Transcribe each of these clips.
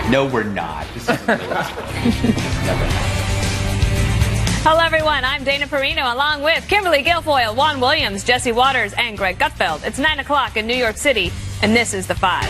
No, we're not. This isn't realistic. Never. Hello, everyone. I'm Dana Perino, along with Kimberly Guilfoyle, Juan Williams, Jesse Waters, and Greg Gutfeld. It's 9 o'clock in New York City, and this is The Five.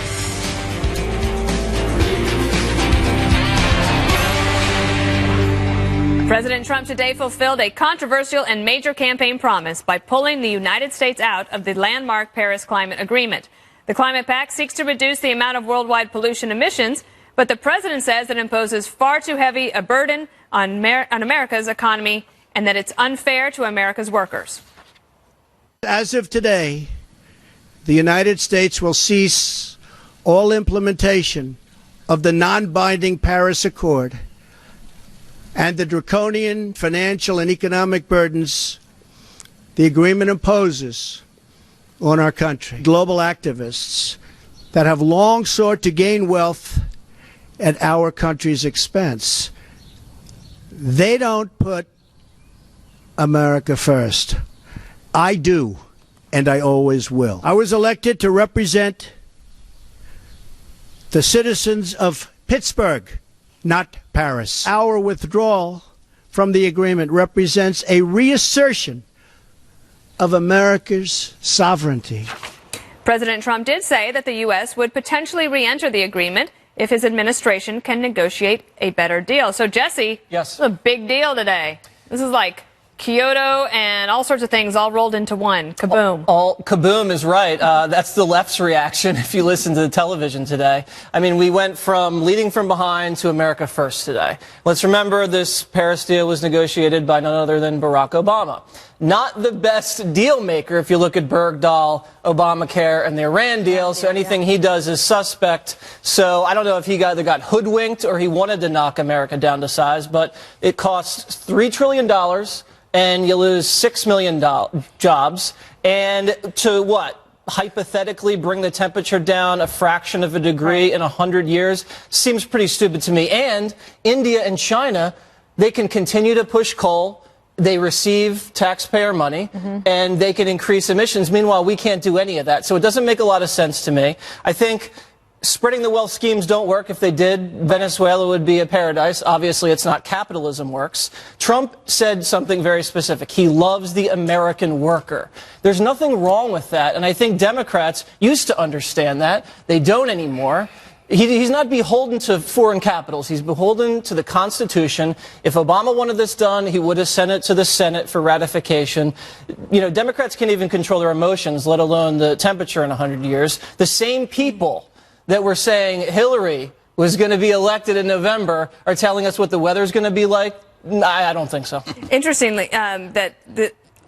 President Trump today fulfilled a controversial and major campaign promise by pulling the United States out of the landmark Paris Climate Agreement. The Climate Pact seeks to reduce the amount of worldwide pollution emissions, but the president says it imposes far too heavy a burden on America's economy and that it's unfair to America's workers. As of today, the United States will cease all implementation of the non-binding Paris Accord and the draconian financial and economic burdens the agreement imposes on our country. Global activists that have long sought to gain wealth at our country's expense. They don't put America first. I do, and I always will. I was elected to represent the citizens of Pittsburgh, not Paris. Our withdrawal from the agreement represents a reassertion of America's sovereignty. President Trump did say that the U.S. would potentially re-enter the agreement if his administration can negotiate a better deal. So, Jesse, yes, this is a big deal today. This is like Kyoto and all sorts of things all rolled into one. Kaboom. Kaboom is right. That's the left's reaction if you listen to the television today. I mean, we went from leading from behind to America first today. Let's remember this Paris deal was negotiated by none other than Barack Obama. Not the best deal maker if you look at Bergdahl, Obamacare, and the Iran deal. So anything he does is suspect. So I don't know if he either got hoodwinked or he wanted to knock America down to size, but it costs $3 trillion. And you lose 6 million jobs. And to what? Hypothetically bring the temperature down a fraction of a degree in 100 years? Seems pretty stupid to me. And India and China, they can continue to push coal. They receive taxpayer money, and they can increase emissions. Meanwhile, we can't do any of that. So it doesn't make a lot of sense to me. I think spreading the wealth schemes don't work. If they did, Venezuela would be a paradise. Obviously, it's not. Capitalism works. Trump said something very specific. He loves the American worker. There's nothing wrong with that, and I think Democrats used to understand that. They don't anymore. He's not beholden to foreign capitals. He's beholden to the Constitution. If Obama wanted this done, he would have sent it to the Senate for ratification. You know, Democrats can't even control their emotions, let alone the temperature in 100 years. The same people that were saying Hillary was going to be elected in November are telling us what the weather's going to be like. I don't think so. Interestingly,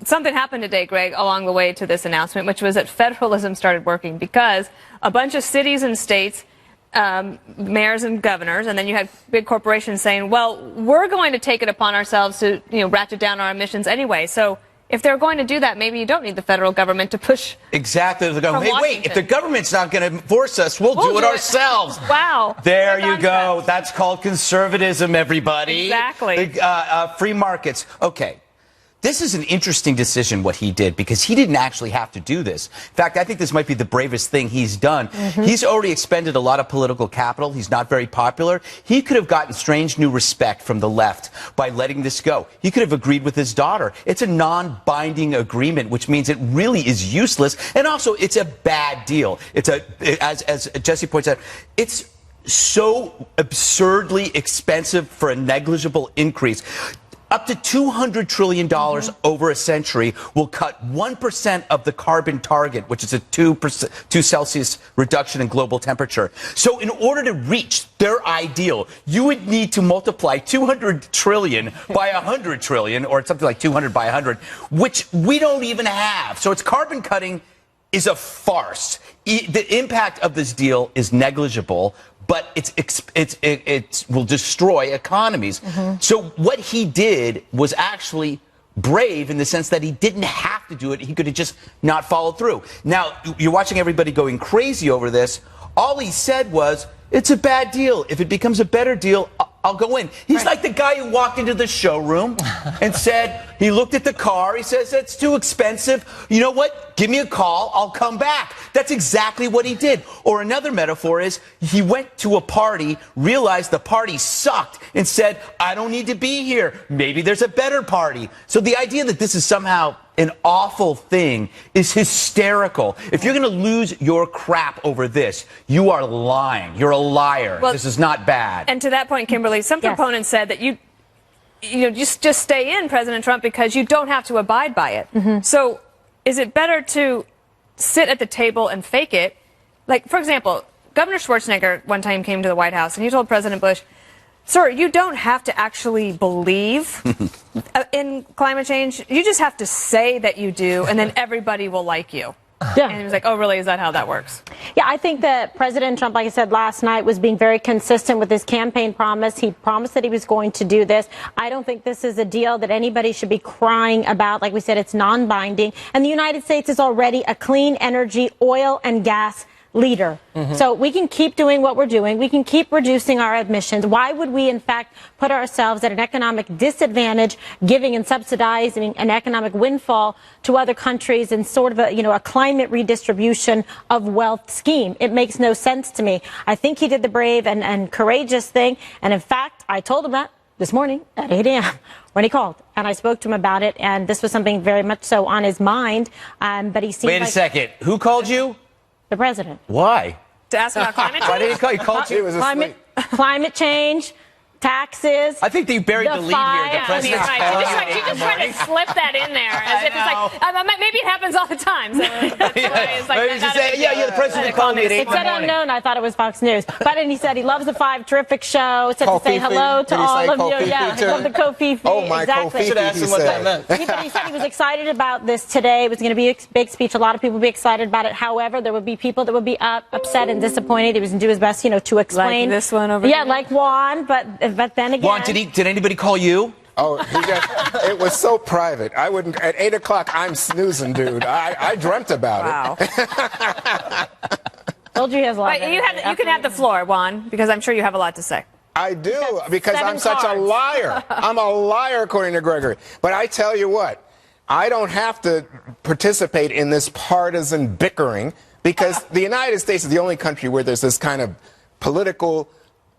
something happened today, Greg, along the way to this announcement, which was that federalism started working because a bunch of cities and states, mayors and governors, and then you had big corporations saying, well, we're going to take it upon ourselves to, ratchet down our emissions anyway. So if they're going to do that, maybe you don't need the federal government to push. Exactly. They're going, hey, wait, if the government's not going to force us, we'll do it ourselves. Wow. There you go. That's called conservatism, everybody. Exactly. Free markets. Okay. This is an interesting decision, what he did, because he didn't actually have to do this. In fact, I think this might be the bravest thing he's done. He's already expended a lot of political capital. He's not very popular. He could have gotten strange new respect from the left by letting this go. He could have agreed with his daughter. It's a non-binding agreement, which means it really is useless. And also, it's a bad deal. As Jesse points out, it's so absurdly expensive for a negligible increase. Up to $200 trillion over a century will cut 1% of the carbon target, which is a 2 Celsius reduction in global temperature. So in order to reach their ideal, you would need to multiply 200 trillion by 100 trillion, or something like 200 by 100, which we don't even have. So it's carbon cutting is a farce. The impact of this deal is negligible, but it will destroy economies. So what he did was actually brave in the sense that he didn't have to do it. He could have just not followed through. Now, you're watching everybody going crazy over this. All he said was, it's a bad deal. If it becomes a better deal, I'll go in. He's like the guy who walked into the showroom and said, he looked at the car, he says, it's too expensive. You know what? Give me a call, I'll come back. That's exactly what he did. Or another metaphor is he went to a party, realized the party sucked, and said, I don't need to be here. Maybe there's a better party. So the idea that this is somehow an awful thing is hysterical. If you're going to lose your crap over this, you are lying. You're a liar. Well, this is not bad. And to that point, Kimberly, some proponents said that you just stay in, President Trump, because you don't have to abide by it. So is it better to sit at the table and fake it? Like, for example, Governor Schwarzenegger one time came to the White House and he told President Bush, sir, you don't have to actually believe in climate change. You just have to say that you do, and then everybody will like you. Yeah. And he was like, oh, really? Is that how that works? Yeah, I think that President Trump, like I said last night, was being very consistent with his campaign promise. He promised that he was going to do this. I don't think this is a deal that anybody should be crying about. Like we said, it's non-binding. And the United States is already a clean energy, oil and gas leader. So we can keep doing what we're doing. We can keep reducing our emissions. Why would we, in fact, put ourselves at an economic disadvantage, giving and subsidizing an economic windfall to other countries in sort of a climate redistribution of wealth scheme? It makes no sense to me. I think he did the brave and courageous thing. And in fact, I told him that this morning at 8 a.m. when he called, and I spoke to him about it. And this was something very much so on his mind. But he seemed Wait a second. Who called you? The president. Why? To ask about climate change? Why did he call you? Called you? Climate change, taxes. I think that you buried the lead here. The Yeah, president's right. calling She you at just 8 in the tried morning. to slip that in there as if it's like, maybe it happens all the time. So that's why it's like, Maybe just say, the president called me at 8 It in the said morning. unknown. I thought it was Fox News. But and he said he loves the 5 terrific show. Said to say Kofifi. hello to Did he all say of you. Kofifi Yeah, he too? loved the Kofifi. Oh, my exactly. Kofifi, Should ask he him what said. that meant. But he said he was excited about this today. It was going to be a big speech. A lot of people would be excited about it. However, there would be people that would be upset and disappointed. He was going to do his best, to explain. Like this one over here. here? Like Juan. But then again. Juan, did anybody call you? Oh, it was so private. I wouldn't. At 8 o'clock, I'm snoozing, dude. I dreamt about it. wow. Told you he has a lot. Right, you can have the floor, Juan, because I'm sure you have a lot to say. I do, because 7 I'm such a cards. liar. I'm a liar, according to Gregory. But I tell you what, I don't have to participate in this partisan bickering, because the United States is the only country where there's this kind of political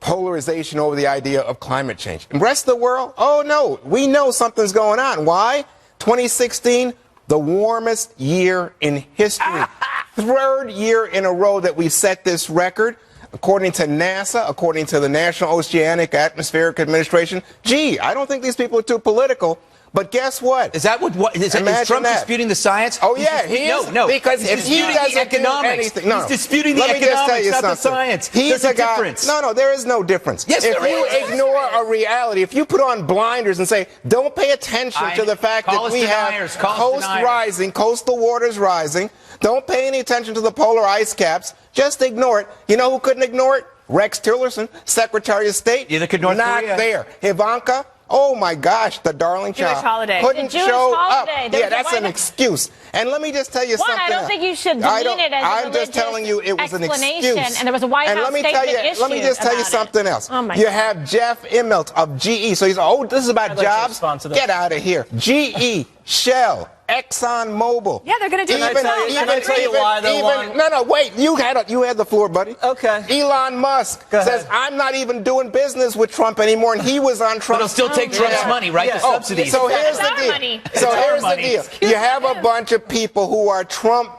polarization over the idea of climate change. The rest of the world, oh no, we know something's going on. Why? 2016, the warmest year in history. 3rd year in a row that we've set this record. According to NASA, according to the National Oceanic Atmospheric Administration. Gee, I don't think these people are too political. But guess what? Is that what is Trump disputing the science? Oh, yeah, he is. No, because he's if he disputing doesn't the economics. do anything, no, he's disputing the let me just tell economics, you not the something. science. He's There's a guy. difference. No, there is no difference. Yes, if there you is. ignore a reality, if you put on blinders and say, don't pay attention to the fact call that us we deniers, have call us coast deniers. rising, coastal waters rising, don't pay any attention to the polar ice caps, just ignore it. You know who couldn't ignore it? Rex Tillerson, Secretary of State. Yeah, look at North Not Korea. there. Ivanka. Oh my gosh, the darling Jewish child holiday. couldn't The Jewish show holiday. up. There Yeah, was a that's an white- excuse. And let me just tell you Juan, something. I don't else. think you should I demean don't- it as a I'm just religious telling you it was an explanation, excuse. and there was a White And House let me tell you, statement let me just tell you issued about something it. else. Oh my You God. have Jeff Immelt of GE. So he's, oh, this is about I'd like to jobs. respond to that. Get out of here. GE, Shell, ExxonMobil. Yeah, they're gonna do even, that themselves. even, Can I tell you why, though, Juan? No, wait. You had the floor, buddy. Okay. Elon Musk Go ahead. says, I'm not even doing business with Trump anymore, and he was on But Trump. he'll still take Trump's money, right? Yeah. The subsidies. So here's It's the our deal. money. So It's our here's the money. deal. You have a bunch of people who are Trump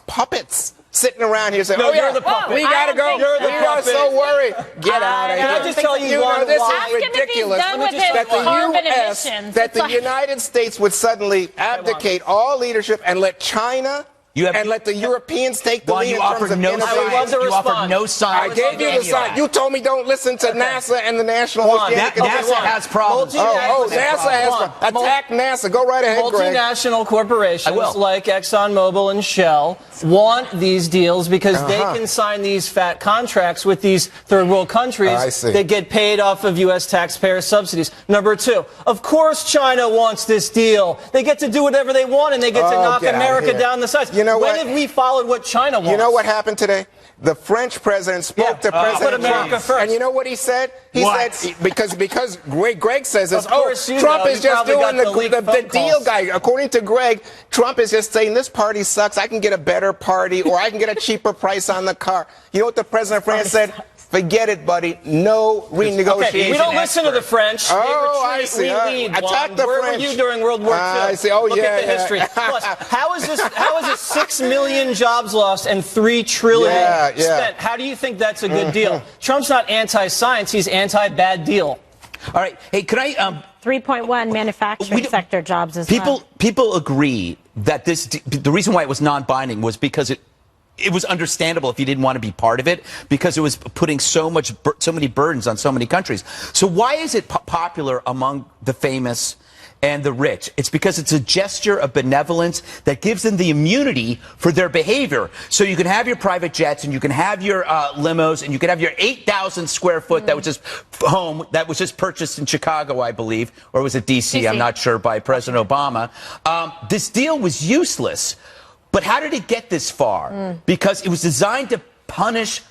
puppets sitting around here saying, No, "Oh yeah, you're the puppet. we I gotta don't go. think so. We are so worried. Get out of here." Can I just tell you one this why? is Ask him if he's ridiculous done with his that the carbon U.S. emissions. that It's the like- United States would suddenly abdicate all leadership and let China and let the Europeans take the Juan, lead you in terms offered of no innovation. would love science. to You offered respond. no I science. gave you the sign. You told me don't listen to NASA and the National Juan, Oceanic that- Administration. NASA has problems. Oh, NASA has Juan, attack NASA. Go right ahead, Greg. Multinational I corporations will. like ExxonMobil and Shell want these deals because they can sign these fat contracts with these third world I countries see. that get paid off of U.S. taxpayer subsidies. Number 2, of course China wants this deal. They get to do whatever they want and they get to knock Get out of America here. down the sides. You know when what? have we followed what China wants? You know what happened today? The French president spoke to President put America Trump, first. and you know what he said? He What? said because Greg says this. Of course you Trump know. is You just probably doing got the leaked the phone deal, calls. guy. According to Greg, Trump is just saying this party sucks. I can get a better party, or I can get a cheaper price on the car. You know what the president of France said? Forget it, buddy. No renegotiation. Okay, we don't listen to the French. Oh, they I retreat, see. we lead. Attack Juan. the Where French. were you during World War II? I see. Oh, Look yeah, at the yeah. history. Plus, how is this 6 million jobs lost and $3 trillion Yeah, yeah. spent? How do you think that's a good deal? Trump's not anti-science. He's anti-bad deal. All right. Hey, can I 3.1 manufacturing sector jobs as well. People agree that the reason why it was non-binding was because it was understandable if you didn't want to be part of it, because it was putting so many burdens on so many countries. So why is it popular among the famous and the rich? It's because it's a gesture of benevolence that gives them the immunity for their behavior. So you can have your private jets, and you can have your limos, and you can have your 8,000 square foot that was just home that was just purchased in Chicago, I believe, or was it D.C.? I'm not sure, by President Obama. This deal was useless. But how did it get this far? Because it was designed to punish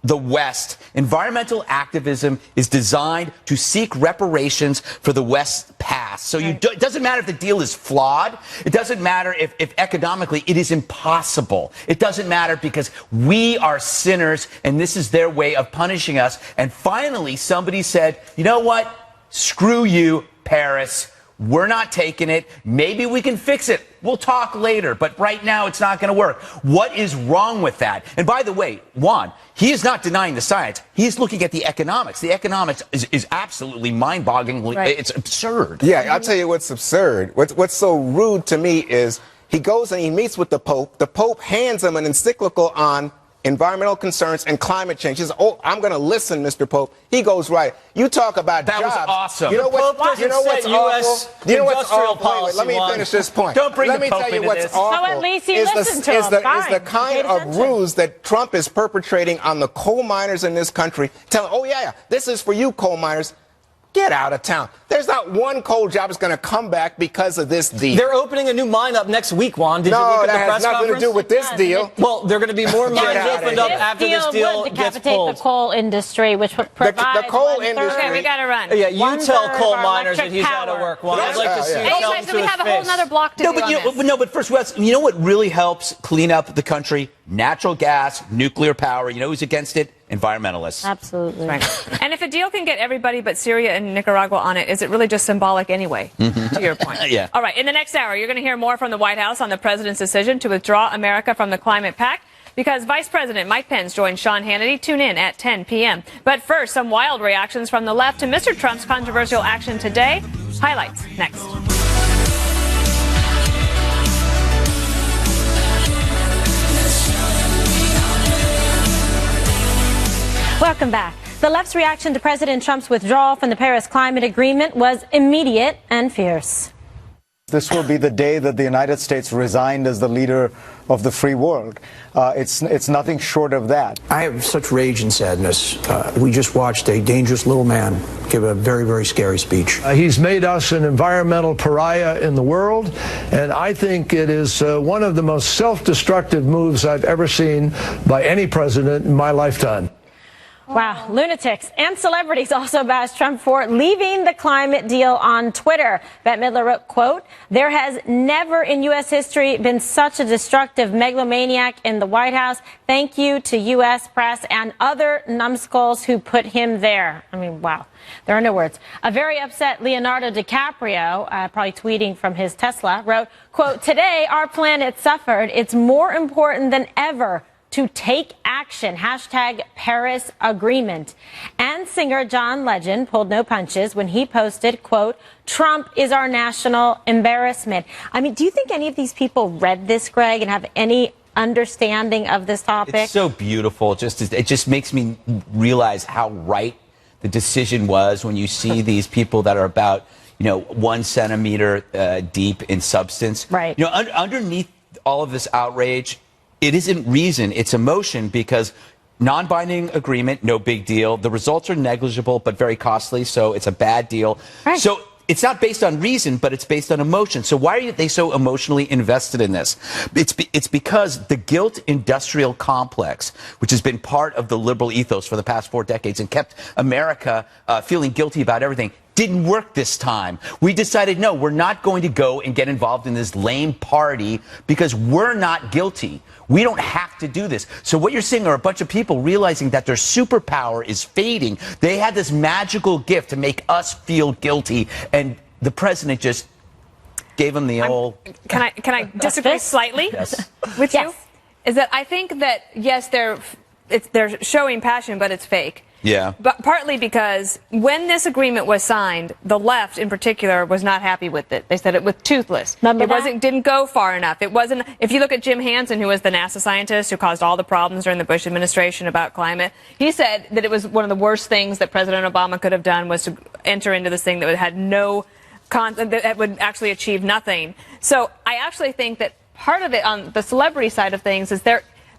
the West. Environmental activism is designed to seek reparations for the West's past. So it doesn't matter if the deal is flawed. It doesn't matter if economically it is impossible. It doesn't matter because we are sinners, and this is their way of punishing us. And finally, somebody said, you know what? Screw you, Paris. We're not taking it. Maybe we can fix it. We'll talk later. But right now, it's not going to work. What is wrong with that? And by the way, Juan, he is not denying the science. He is looking at the economics. The economics is absolutely mind-bogglingly. Right. It's absurd. Yeah, I'll tell you what's absurd. What's so rude to me is he goes and he meets with the Pope. The Pope hands him an encyclical on environmental concerns and climate change. He says, oh, I'm going to listen, Mr. Pope. He goes, right. You talk about That jobs. was awesome. You know The Pope what's doesn't awful? set US You know what's industrial awful? Wait, policy, let me Juan. finish this point. Don't bring Let the me Pope tell you into what's this. awful. So at least he is listened the, to is him. the, Fine. is the kind Paid of attention. ruse that Trump is perpetrating on the coal miners in this country. Telling, oh, yeah, this is for you, coal miners. Get out of town. There's not one coal job that's going to come back because of this deal. They're opening a new mine up next week, Juan. Did you No, look at that the has press nothing conference? to do with this deal. Well, there are going to be more mines out of opened here. up after this deal would gets decapitate pulled. the coal industry, which would provide coal one-third- industry- Okay, we got to run. Yeah, you One-third tell of coal our miners that electric he's out of power. work, Juan. I'd like to see Yeah. you tell Anyway, him so to we his have a whole face. nother block to No, do but on this. no, but first, Wes, you know what really helps clean up the country? Natural gas, nuclear power. You know who's against it? Environmentalists. Absolutely. Right. And if a deal can get everybody but Syria and Nicaragua on it, is it really just symbolic anyway, to your point? Yeah. All right, in the next hour, you're going to hear more from the White House on the president's decision to withdraw America from the climate pact, because Vice President Mike Pence joins Sean Hannity. Tune in at 10 p.m. But first, some wild reactions from the left to Mr. Trump's controversial action today. Highlights next. Welcome back. The left's reaction to President Trump's withdrawal from the Paris Climate Agreement was immediate and fierce. This will be the day that the United States resigned as the leader of the free world. It's nothing short of that. I have such rage and sadness. We just watched a dangerous little man give a very, very scary speech. He's made us an environmental pariah in the world, and I think it is one of the most self-destructive moves I've ever seen by any president in my lifetime. Wow, lunatics and celebrities also bashed Trump for leaving the climate deal on Twitter. Bette Midler wrote, quote, "There has never in U.S. history been such a destructive megalomaniac in the White House. Thank you to U.S. press and other numbskulls who put him there." I mean, wow. There are no words. A very upset Leonardo DiCaprio, probably tweeting from his Tesla, wrote, quote, "Today our planet suffered. It's more important than ever to take action. Hashtag Paris Agreement." And singer John Legend pulled no punches when he posted, quote, "Trump is our national embarrassment." I mean, do you think any of these people read this, Greg, and have any understanding of this topic? It's so beautiful. It just makes me realize how right the decision was when you see these people that are about, 1 centimeter deep in substance. Right. Underneath all of this outrage, it isn't reason, it's emotion, because non-binding agreement, no big deal. The results are negligible but very costly, so it's a bad deal. Right. So it's not based on reason, but it's based on emotion. So why are they so emotionally invested in this? It's because the guilt industrial complex, which has been part of the liberal ethos for the past 4 decades and kept America feeling guilty about everything, didn't work this time. We decided, no, we're not going to go and get involved in this lame party because we're not guilty. We don't have to do this. So what you're seeing are a bunch of people realizing that their superpower is fading. They had this magical gift to make us feel guilty, and the president just gave them the old... Can I disagree slightly with you? Is that I think that, yes, they're showing passion, but it's fake. Yeah. But partly because when this agreement was signed, the left in particular was not happy with it. They said it was toothless. Didn't go far enough. It wasn't. If you look at Jim Hansen, who was the NASA scientist who caused all the problems during the Bush administration about climate, he said that it was one of the worst things that President Obama could have done was to enter into this thing that had no that would actually achieve nothing. So I actually think that part of it on the celebrity side of things is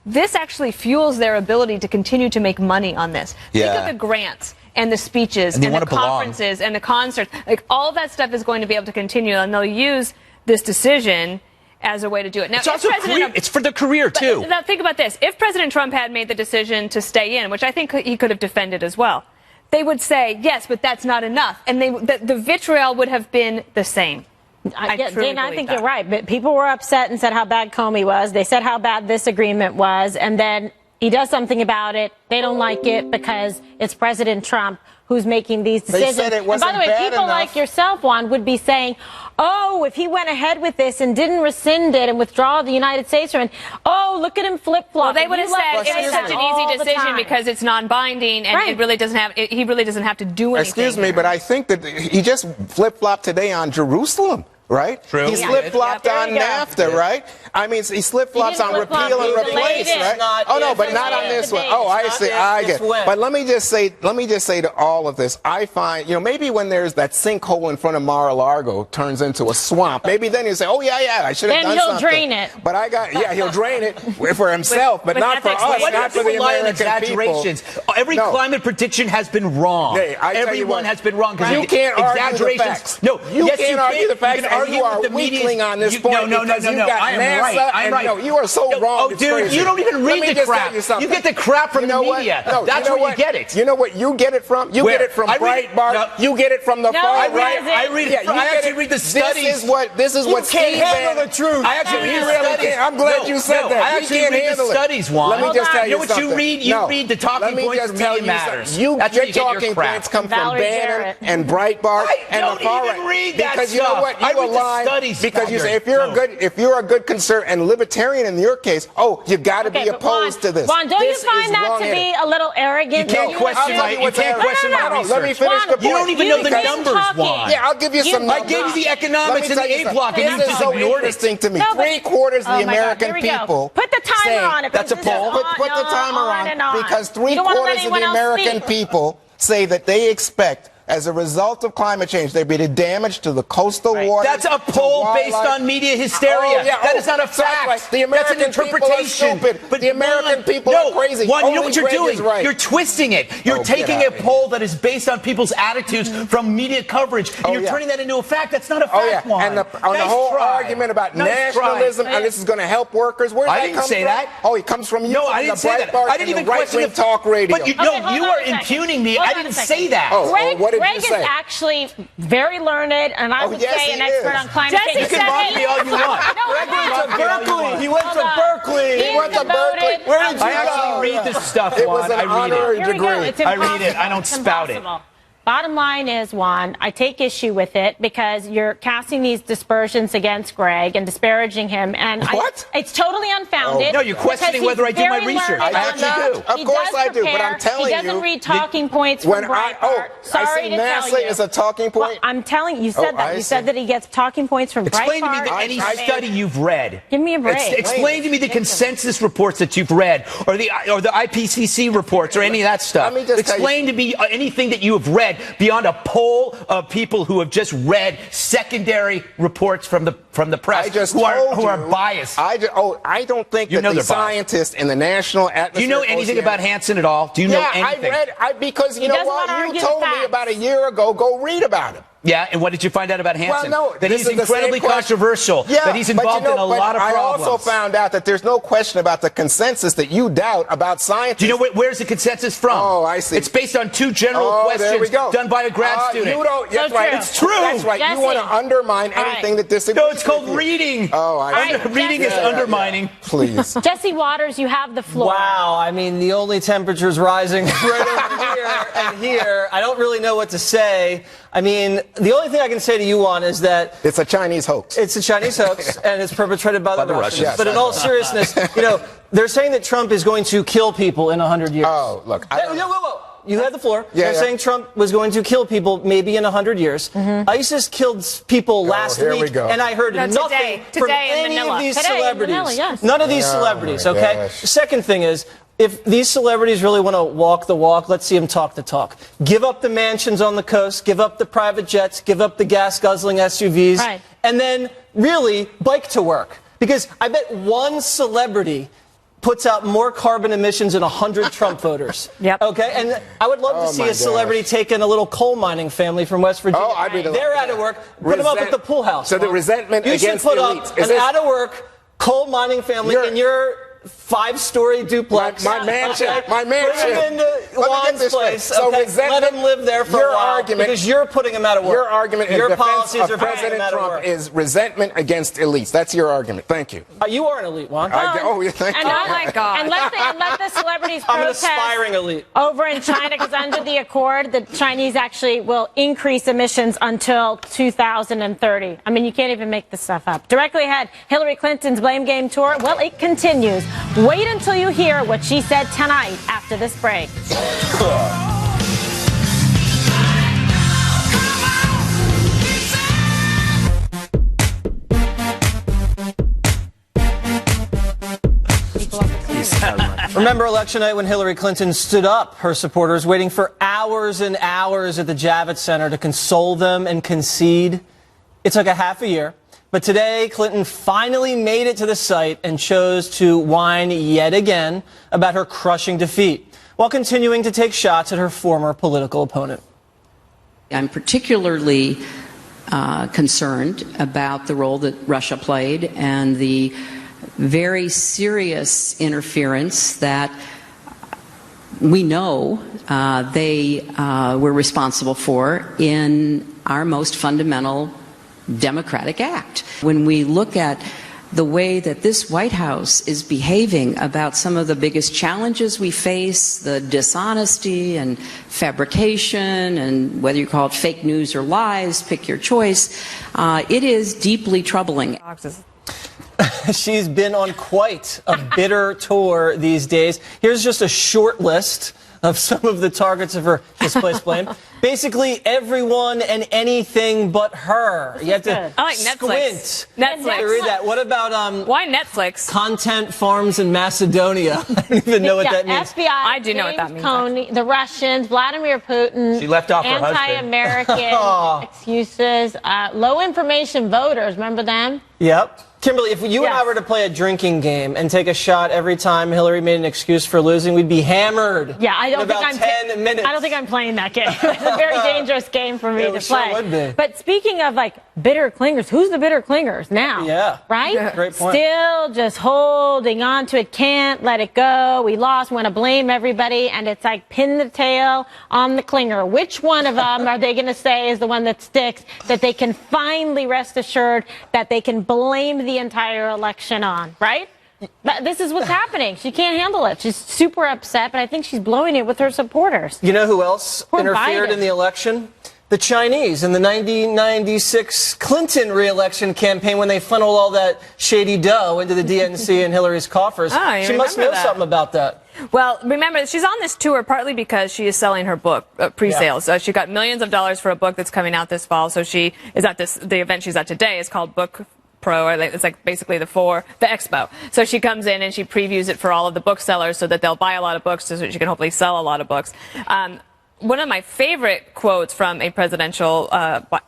this actually fuels their ability to continue to make money on this. Yeah. Think of the grants and the speeches and the conferences and the concerts. Like, all of that stuff is going to be able to continue, and they'll use this decision as a way to do it. Now, it's also it's for the career, too. Now, think about this. If President Trump had made the decision to stay in, which I think he could have defended as well, they would say, yes, but that's not enough. And the vitriol would have been the same. Dana, I think you're right. But people were upset and said how bad Comey was. They said how bad this agreement was. And then he does something about it. They don't like it because it's President Trump who's making these decisions. They said it wasn't and by the way, bad people enough. like yourself, Juan, would be saying, oh, if he went ahead with this and didn't rescind it and withdraw the United States from it, oh, look at him flip-flop. Well, they would have said it's such an easy decision because it's non-binding and it really doesn't have. He really doesn't have to do anything. Excuse me, but I think that he just flip-flopped today on Jerusalem. Right? True. He flip-flopped on NAFTA, right? I mean, he flip-flops on repeal and replace, right? Oh no, but not on this one. Oh, I see. I get. But let me just say to all of this, I find, maybe when there's that sinkhole in front of Mar-a-Lago turns into a swamp, maybe then you say, oh yeah, I should have done something. Then he'll drain it. But he'll drain it for himself, but not for us, not for the American people. Every climate prediction has been wrong. Hey, everyone has been wrong because you can't argue the facts. No, you can't argue the facts. You are weakling on this point. No. I am right. I'm right. No, you are so wrong. Oh, dude, you don't even read the crap. You get the crap from the media. No, that's where you get it. You know what you get it from? You get it from Breitbart. You get it from the far right. I actually read the studies. This is what you can't handle the truth. I actually read the studies. I'm glad you said that. I actually read the studies, Juan. Let me just tell you something. You know what you read? You read the talking points from Media Matters. Your talking points come from Bannon and Breitbart and the far right. I don't even read that because you know what? You align because you say if you're a good conservative and libertarian in your case, you got to be opposed to this. Juan, don't you find that to be a little arrogant? You can't question my research. Let me finish the point. You don't even know the numbers, Juan. Yeah, I'll give you some numbers. I gave you the economics and the A block, and you this just is so ignored it. interesting to me. 3/4 of the American people put the timer on it. That's a poll. Put the timer on because 3/4 of the American people say that they expect, as a result of climate change, there'd be the damage to the coastal water. That's a poll based on media hysteria. That is not a fact. The American That's an interpretation. People are stupid. But the American people are crazy. Juan, you know what you're doing? You're twisting it. You're taking a poll that is based on people's attitudes from media coverage, and you're turning that into a fact. That's not a fact, Juan. And the whole argument about nationalism and this is going to help workers. Where did that come from? I didn't say that. Oh, it comes from you. No, I didn't say that. I didn't even question the talk radio. But you are impugning me. I didn't say that. Oh, what did Greg you say? Is actually very learned, and I would say an expert on climate change. You can mock me all you want. He went to Berkeley. He went to Berkeley. Where did you I actually read this stuff, It Juan. was an I read honorary it. degree. I read it. I don't spout it. Bottom line is, Juan, I take issue with it because you're casting these dispersions against Greg and disparaging him. And it's totally unfounded. No, you're questioning whether I do my research. I actually do. Of course I do, but I'm telling you. He doesn't read talking points from Breitbart. Sorry to tell you. NASA is a talking point? Well, I'm telling you, you said that. You said that he gets talking points from Breitbart. Explain to me any study you've read. Give me a break. Explain to me the consensus reports that you've read, or the IPCC reports, or any of that stuff. Explain to me anything that you have read beyond a poll of people who have just read secondary reports from the from the press I just who told are you. biased. I don't think You know that the they're biased. scientists in the National Atmospheric Do you know anything Oceanic- about Hansen at all? Do you know Yeah, anything? because you know doesn't what? wanna You argue the told me facts. about a year ago. Go read about him. Yeah, and what did you find out about Hansen? Well, no, that this he's is the incredibly same question. controversial. Yeah, that he's but involved in a lot of problems. I also found out that there's no question about the consensus that you doubt about scientists. Do you know where's the consensus from? Oh, I see. It's based on 2 general there we questions go. done by a grad student. You don't. That's So right. true. It's true. That's right. Jesse. You want to undermine All right. anything that disagrees. No, it's called with you. reading. Oh, I see. right, Reading is Jesse. undermining. Please. Jesse Waters, you have the floor. Wow, I mean, the only temperature's rising right over here and here. I don't really know what to say. I mean, the only thing I can say to you, Juan, is that It's a Chinese hoax. it's a Chinese hoax, and it's perpetrated by the Russians. Yes, but in all seriousness, they're saying that Trump is going to kill people in 100 years. Oh, look. Whoa. You had the floor. Yeah, They're yeah. saying Trump was going to kill people maybe in 100 years. ISIS killed people last here we week, go. and I heard No, nothing from today in any Manila. of these Today in celebrities. Manila, yes. None of these Oh, celebrities, my okay? gosh. The second thing is, if these celebrities really want to walk the walk, let's see them talk the talk. Give up the mansions on the coast, give up the private jets, give up the gas-guzzling SUVs, Right. and then really bike to work. Because I bet one celebrity puts out more carbon emissions than 100 Trump voters. Yep. Okay? And I would love Oh, to see my a celebrity gosh. take in a little coal mining family from West Virginia. Oh, I'd be the- They're out of work. Put them up at the pool house. So the Juan. resentment you against should put elites. up Is an this- out-of-work coal mining family You're- in your 5-story duplex. My mansion. My mansion. Put them into Let me get Juan's this straight. place. So okay? resentment- Let them live there for your a while. argument- because you're putting them out of work. Your argument in your defense policies of are putting President them out of Trump work. is resentment against elites. That's your argument. Thank you. You are an elite, Juan. Yeah, thank And you. Oh, my God. And let the celebrities I'm an protest aspiring elite. over in China, because under the accord, the Chinese actually will increase emissions until 2030. I mean, you can't even make this stuff up. Directly ahead, Hillary Clinton's Blame Game tour. Well, it continues. Wait until you hear what she said tonight after this break. Remember election night when Hillary Clinton stood up her supporters, waiting for hours and hours at the Javits Center to console them and concede? It took a half a year, but today Clinton finally made it to the site and chose to whine yet again about her crushing defeat, while continuing to take shots at her former political opponent. I'm particularly concerned about the role that Russia played and the very serious interference that we know they were responsible for in our most fundamental democratic act. When we look at the way that this White House is behaving about some of the biggest challenges we face, the dishonesty and fabrication, and whether you call it fake news or lies, pick your choice, it is deeply troubling. She's been on quite a bitter tour these days. Here's just a short list of some of the targets of her misplaced blame. Basically, everyone and anything but her. You have to I like Netflix. squint Netflix. to read that. What about Why Netflix? content farms in Macedonia? I don't even know what that means. FBI, I do know what that James means, Comey, the Russians, Vladimir Putin. She left off her husband. Anti-American excuses. Low information voters. Remember them? Yep. Kimberly, if you and I Yes. were to play a drinking game and take a shot every time Hillary made an excuse for losing, we'd be hammered. Yeah, I don't in think about I'm. 10 minutes. I don't think I'm playing that game. It's a very dangerous game for me Yeah, to it sure play. would be. But speaking of like bitter clingers, who's the bitter clingers now? Yeah. Right. Yeah. Great point. Still just holding on to it, can't let it go. We lost. Want to blame everybody, and it's like pin the tail on the clinger. Which one of them are they going to say is the one that sticks? That they can finally rest assured that they can blame the entire election on, right? But this is what's happening. She can't handle it. She's super upset, but I think she's blowing it with her supporters. You know who else Poor interfered Biden. in the election? The Chinese in the 1996 Clinton re-election campaign when they funneled all that shady dough into the DNC and Hillary's coffers. Ah, you She must know remember that. something about that. Well, remember, she's on this tour partly because she is selling her book, pre-sales. She got millions of dollars for a book that's coming out this fall. So she is at the event she's at today is called Book Pro, or it's like basically the expo. So she comes in and she previews it for all of the booksellers so that they'll buy a lot of books so that she can hopefully sell a lot of books. one of my favorite quotes from a presidential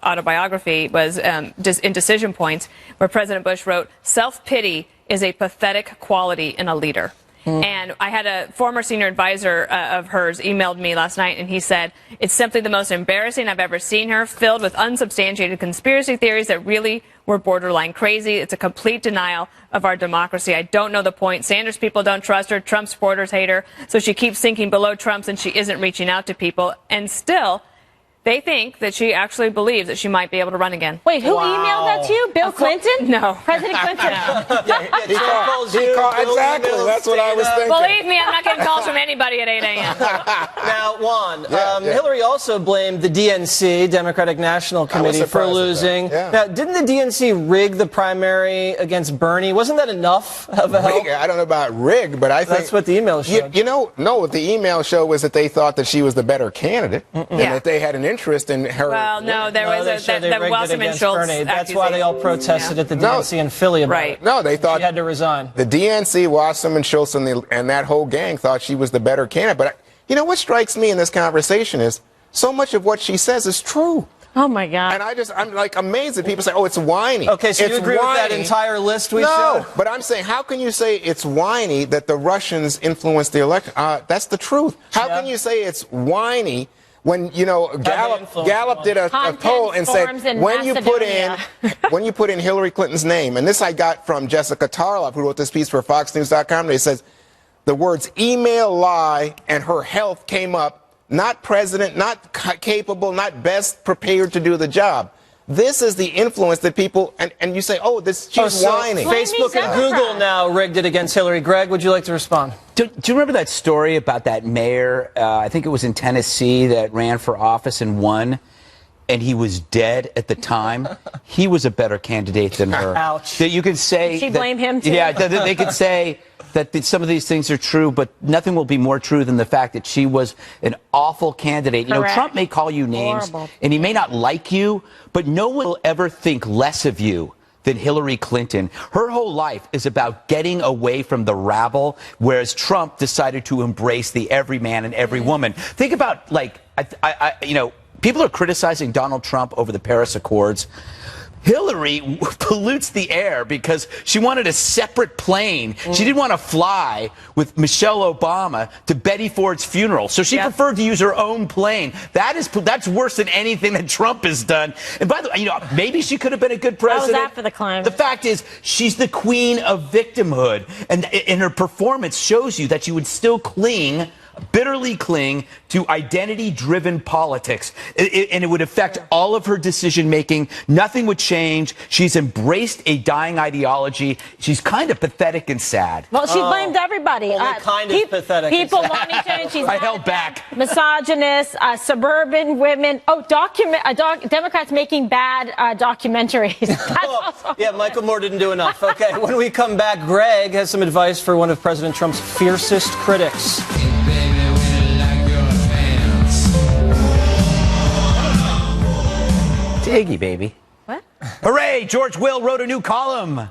autobiography was just in Decision Points, where President Bush wrote, "Self-pity is a pathetic quality in a leader." And I had a former senior advisor of hers emailed me last night, and he said, "It's simply the most embarrassing I've ever seen her, filled with unsubstantiated conspiracy theories that really were borderline crazy. It's a complete denial of our democracy. I don't know the point. Sanders people don't trust her. Trump supporters hate her. So she keeps sinking below Trump's and she isn't reaching out to people." And still, they think that she actually believes that she might be able to run again. Wait, who emailed that to you? Bill Clinton? No. President Clinton? He called, exactly. That's what I was thinking. Believe me, I'm not getting calls from anybody at 8 a.m. Now, Juan, Hillary also blamed the DNC, Democratic National Committee, for losing. Now, didn't the DNC rig the primary against Bernie? Wasn't that enough of a help? I don't know about rig, but I think that's what the email showed. No, what the email showed was that they thought that she was the better candidate and that they had an interest in her. Well, no, there was that Wasserman Schultz. That's why they all protested at the DNC in Philly about it. No, they thought she had to resign. The DNC, Wasserman Schultz, and that whole gang thought she was the better candidate. But you know what strikes me in this conversation is so much of what she says is true. Oh my God! And I'm like amazed that people say, "Oh, it's whiny." Okay, so it's you agree with that entire list we showed? No, but I'm saying, how can you say it's whiny that the Russians influenced the election? That's the truth. How can you say it's whiny when Gallup did a poll and said when you put in Hillary Clinton's name, and this I got from Jessica Tarlov, who wrote this piece for FoxNews.com. It says the words email lie and her health came up. Not president, not capable, not best prepared to do the job. This is the influence that people, and you say, oh, she's whining. Facebook and Google now rigged it against Hillary. Greg, would you like to respond? Do you remember that story about that mayor, I think it was in Tennessee, that ran for office and won, and he was dead at the time? He was a better candidate than her. Ouch. That you could say. Did she blame him too? Yeah, they could say that some of these things are true, but nothing will be more true than the fact that she was an awful candidate. Correct. You know, Trump may call you names, Horrible. and he may not like you, but no one will ever think less of you than Hillary Clinton. Her whole life is about getting away from the rabble, whereas Trump decided to embrace the everyman and every woman. Think about, people are criticizing Donald Trump over the Paris Accords. Hillary pollutes the air because she wanted a separate plane. She didn't want to fly with Michelle Obama to Betty Ford's funeral. So she preferred to use her own plane. That's worse than anything that Trump has done. And by the way, maybe she could have been a good president. That was after the climb. The fact is, she's the queen of victimhood. And her performance shows you that she would still bitterly cling to identity-driven politics. And it would affect all of her decision-making. Nothing would change. She's embraced a dying ideology. She's kind of pathetic and sad. Well, she blamed everybody. Kind of pathetic. People wanting to. She's I held back. Misogynist, suburban women. Oh, Democrats making bad documentaries. Yeah, Michael Moore didn't do enough. Okay, when we come back, Greg has some advice for one of President Trump's fiercest critics. Diggy, baby. What? Hooray! George Will wrote a new column.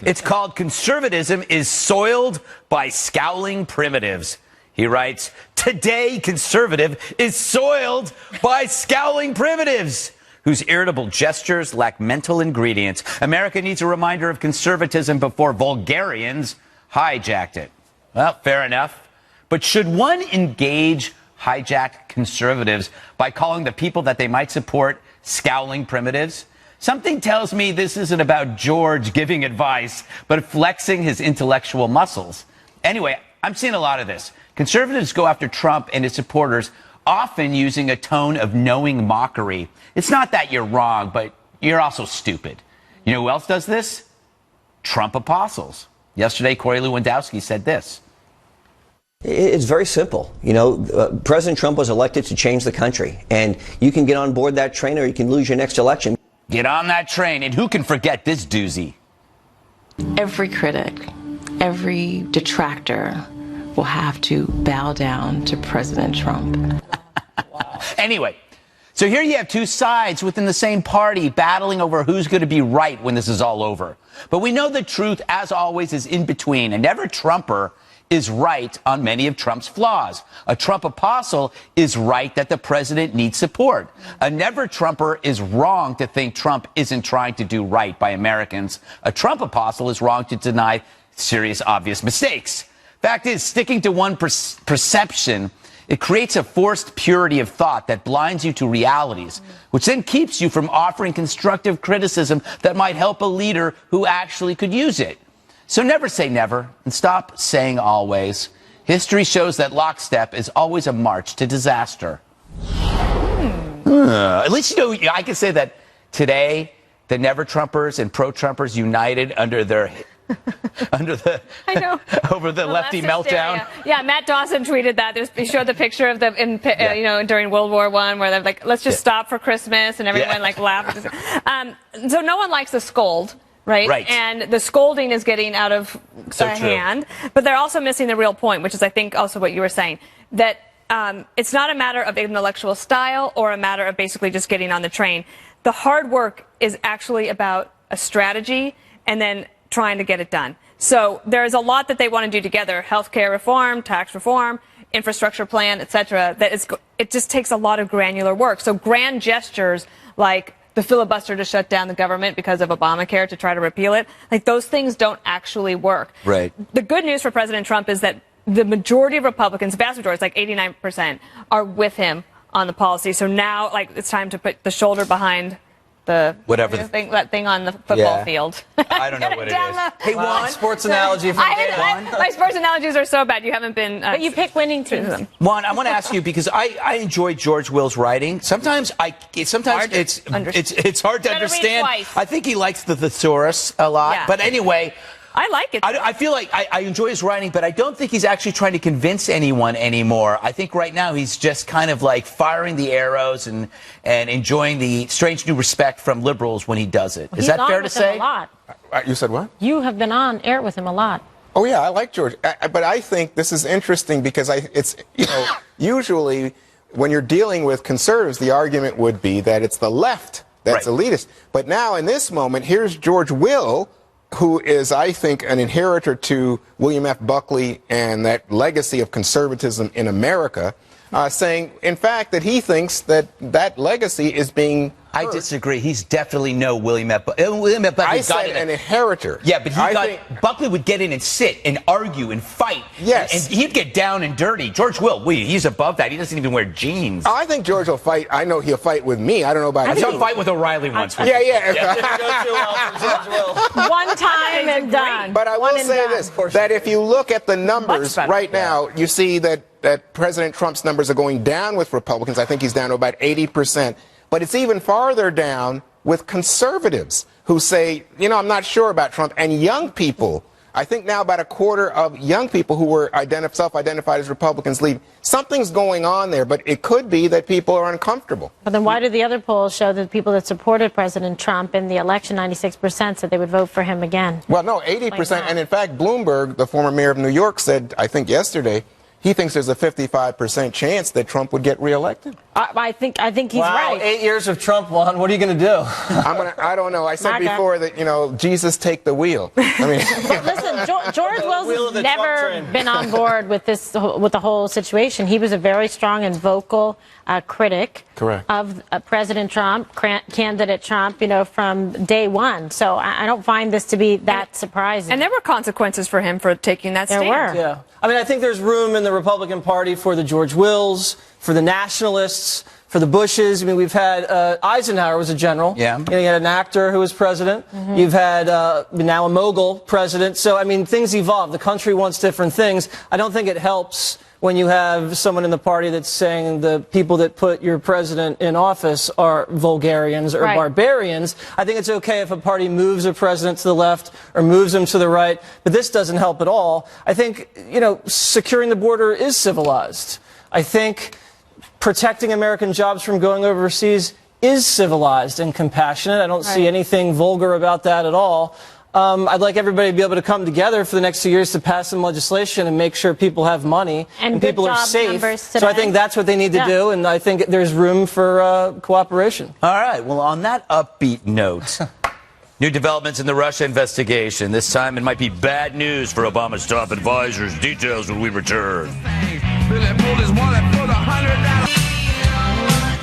It's called "Conservatism is Soiled by Scowling Primitives." He writes, "Today, conservative is soiled by scowling primitives whose irritable gestures lack mental ingredients. America needs a reminder of conservatism before vulgarians hijacked it." Well, fair enough. But should one engage hijacked conservatives by calling the people that they might support scowling primitives? Something tells me this isn't about George giving advice, but flexing his intellectual muscles. Anyway, I'm seeing a lot of this. Conservatives go after Trump and his supporters, often using a tone of knowing mockery. It's not that you're wrong, but you're also stupid. You know who else does this? Trump apostles. Yesterday, Corey Lewandowski said this. It's very simple. President Trump was elected to change the country, and you can get on board that train or you can lose your next election. Get on that train, and who can forget this doozy? Every critic, every detractor will have to bow down to President Trump. Anyway, so here you have two sides within the same party battling over who's going to be right when this is all over. But we know the truth, as always, is in between, and every Trumper is right on many of Trump's flaws. A Trump apostle is right that the president needs support. A never-Trumper is wrong to think Trump isn't trying to do right by Americans. A Trump apostle is wrong to deny serious, obvious mistakes. Fact is, sticking to one perception, it creates a forced purity of thought that blinds you to realities, which then keeps you from offering constructive criticism that might help a leader who actually could use it. So never say never and stop saying always. History shows that lockstep is always a march to disaster. At least, I can say that today, the never-Trumpers and pro-Trumpers united under their... I know. over the lefty meltdown. Yeah, Matt Dawson tweeted that. He showed the picture of them during World War I, where they're like, let's just stop for Christmas, and everyone laughed. So no one likes to scold, right? Right. And the scolding is getting out of hand. But they're also missing the real point, which is, I think, also what you were saying, that it's not a matter of intellectual style or a matter of basically just getting on the train. The hard work is actually about a strategy and then trying to get it done. So there's a lot that they want to do together: healthcare reform, tax reform, infrastructure plan, etc. It just takes a lot of granular work. So grand gestures like the filibuster to shut down the government because of Obamacare to try to repeal it, like those things don't actually work. Right. The good news for President Trump is that the majority of Republicans, vast majority, it's like 89%, are with him on the policy. So now, it's time to put the shoulder behind that thing on the football field. I don't know what it is. Hey, Juan, sports analogy from my sports analogies are so bad. You haven't been. But you pick winning teams. Juan, I want to ask you, because I enjoy George Will's writing. Sometimes it's hard to understand. I think he likes the thesaurus a lot. Yeah. But anyway, I like it. I feel like I enjoy his writing, but I don't think he's actually trying to convince anyone anymore. I think right now he's just kind of like firing the arrows and enjoying the strange new respect from liberals when he does it. Is that fair to say? A lot. You said what? You have been on air with him a lot. Oh yeah, I like George, but I think this is interesting because it's usually when you're dealing with conservatives, the argument would be that it's the left that's elitist. But now in this moment, here's George Will, who is, I think, an inheritor to William F. Buckley and that legacy of conservatism in America, saying, in fact, that he thinks that that legacy is being I disagree. He's definitely no William F. Buckley. I said an inheritor. Yeah, but Buckley would get in and sit and argue and fight. Yes. And he'd get down and dirty. George will. He's above that. He doesn't even wear jeans. I think George will fight. I know he'll fight with me. I don't know about you. He'll fight with O'Reilly once. Yeah. One time and done. But I will say this, that if you look at the numbers right now, you see that President Trump's numbers are going down with Republicans. I think he's down to about 80%. But it's even farther down with conservatives who say, I'm not sure about Trump. And young people, I think now about a quarter of young people who were self-identified as Republicans leave. Something's going on there, but it could be that people are uncomfortable. But then why did the other polls show that people that supported President Trump in the election, 96%, said they would vote for him again? Well, no, 80%. And in fact, Bloomberg, the former mayor of New York, said, I think yesterday, he thinks there's a 55% chance that Trump would get reelected. I think he's right. 8 years of Trump, Juan. What are you going to do? I don't know. I said before that, Jesus take the wheel. I mean, but listen, George Will's never been on board with the whole situation. He was a very strong and vocal critic of President Trump, candidate Trump, from day one. So I don't find this to be that surprising. And there were consequences for him for taking that stand. There were. Yeah. I mean, I think there's room in the Republican Party for the George Wills, for the nationalists, for the Bushes. I mean, we've had Eisenhower was a general. Yeah. You had an actor who was president. Mm-hmm. You've had now a mogul president. So, I mean, things evolve. The country wants different things. I don't think it helps when you have someone in the party that's saying the people that put your president in office are vulgarians or barbarians. I think it's okay if a party moves a president to the left or moves him to the right, but this doesn't help at all. I think, securing the border is civilized. I think protecting American jobs from going overseas is civilized and compassionate. I don't see anything vulgar about that at all. I'd like everybody to be able to come together for the next 2 years to pass some legislation and make sure people have money and people are safe. So I think that's what they need to do, and I think there's room for cooperation. All right. Well, on that upbeat note, New developments in the Russia investigation. This time it might be bad news for Obama's top advisors. Details when we return.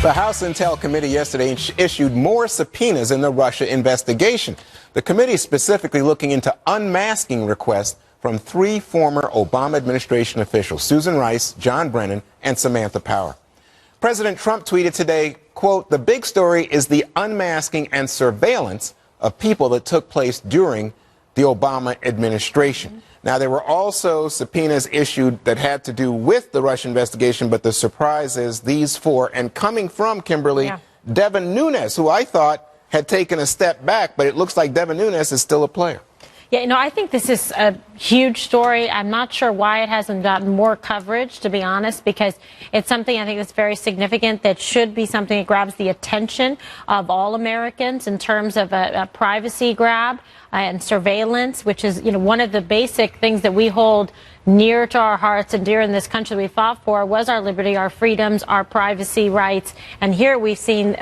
The House Intel Committee yesterday issued more subpoenas in the Russia investigation. The committee is specifically looking into unmasking requests from 3 former Obama administration officials, Susan Rice, John Brennan, and Samantha Power. President Trump tweeted today, quote, "The big story is the unmasking and surveillance of people that took place during the Obama administration." Now, there were also subpoenas issued that had to do with the Russia investigation, but the surprise is these 4, and coming from, Kimberly, Devin Nunes, who I thought had taken a step back, but it looks like Devin Nunes is still a player. Yeah, I think this is a huge story. I'm not sure why it hasn't gotten more coverage, to be honest, because it's something I think that's very significant that should be something that grabs the attention of all Americans in terms of a privacy grab and surveillance, which is, one of the basic things that we hold near to our hearts and dear in this country we fought for was our liberty, our freedoms, our privacy rights. And here we've seen,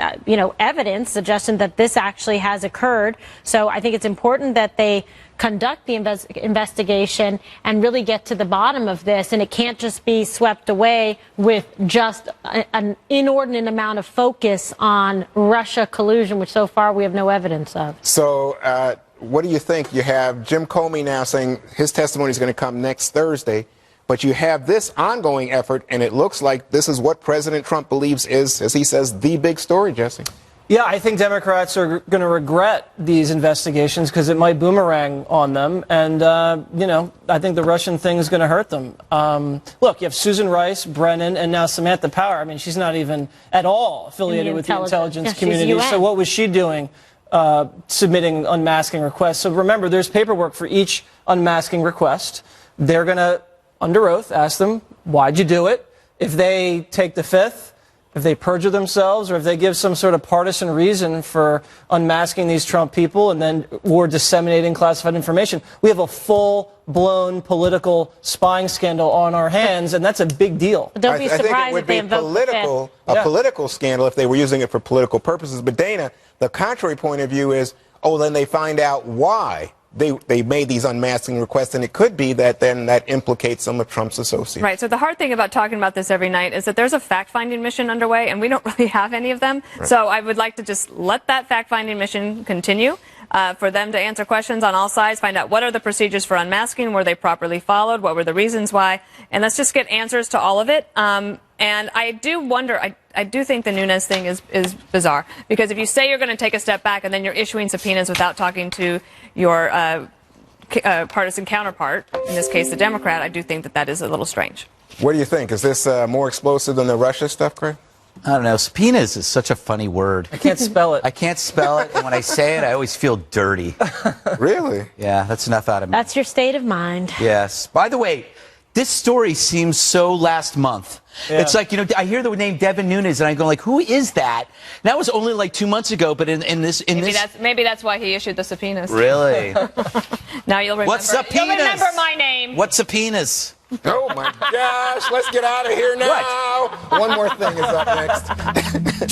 evidence suggesting that this actually has occurred. So I think it's important that they conduct the investigation and really get to the bottom of this. And it can't just be swept away with just an inordinate amount of focus on Russia collusion, which so far we have no evidence of. So what do you think? You have Jim Comey now saying his testimony is going to come next Thursday, but you have this ongoing effort, and it looks like this is what President Trump believes is, as he says, the big story, Jesse. Yeah, I think Democrats are going to regret these investigations because it might boomerang on them. And, I think the Russian thing is going to hurt them. Look, you have Susan Rice, Brennan, and now Samantha Power. I mean, she's not even at all affiliated with the intelligence community. So what was she doing submitting unmasking requests? So remember, there's paperwork for each unmasking request. They're going to, under oath, ask them, why'd you do it? If they take the fifth, if they perjure themselves, or if they give some sort of partisan reason for unmasking these Trump people and then or disseminating classified information, we have a full-blown political spying scandal on our hands, and that's a big deal. Don't be surprised I think it would be political scandal if they were using it for political purposes. But Dana, the contrary point of view is, then they find out why they made these unmasking requests, and it could be that then that implicates some of Trump's associates. Right. So the hard thing about talking about this every night is that there's a fact-finding mission underway, and we don't really have any of them. Right. So I would like to just let that fact-finding mission continue. For them to answer questions on all sides, find out what are the procedures for unmasking, were they properly followed, what were the reasons why, and let's just get answers to all of it. And I do wonder, I do think the Nunes thing is bizarre, because if you say you're going to take a step back and then you're issuing subpoenas without talking to your partisan counterpart, in this case the Democrat, I do think that is a little strange. What do you think? Is this more explosive than the Russia stuff, Craig? I don't know. Subpoenas is such a funny word. I can't spell it. I can't spell it, and when I say it, I always feel dirty. Really? Yeah, that's enough out of me. That's your state of mind. Yes. By the way, this story seems so last month. Yeah. It's like, I hear the name Devin Nunes, and I go like, who is that? And that was only like 2 months ago, but maybe that's why he issued the subpoenas. Really? Now you'll remember. What subpoenas? You'll remember my name. What subpoenas? Oh my gosh, let's get out of here now. What? One more thing is up next.